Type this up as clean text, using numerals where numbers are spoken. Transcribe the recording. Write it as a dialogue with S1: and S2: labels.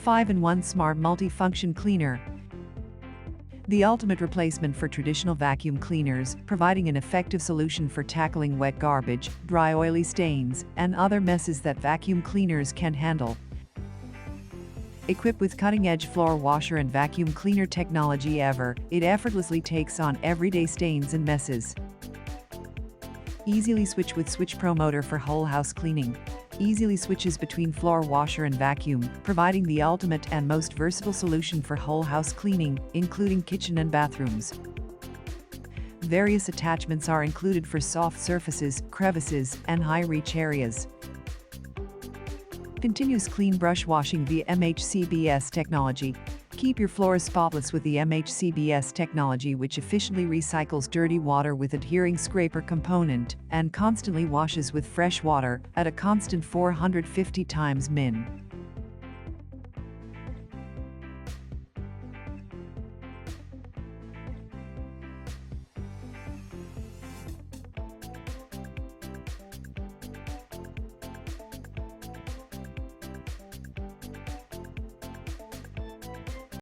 S1: 5-in-1 Smart Multi-Function Cleaner. The ultimate replacement for traditional vacuum cleaners, providing an effective solution for tackling wet garbage, dry oily stains, and other messes that vacuum cleaners can't handle. Equipped with cutting-edge floor washer and vacuum cleaner technology, it effortlessly takes on everyday stains and messes. Easily switch with SwitchPro Motor for whole house cleaning. Easily switches between floor washer and vacuum, providing the ultimate and most versatile solution for whole house cleaning, including kitchen and bathrooms. Various attachments are included for soft surfaces, crevices, and high-reach areas. Continuous clean brush washing via MHCBS Technology. Keep your floors spotless with the MHCBS technology, which efficiently recycles dirty water with adhering scraper component and constantly washes with fresh water at a constant 450 times min.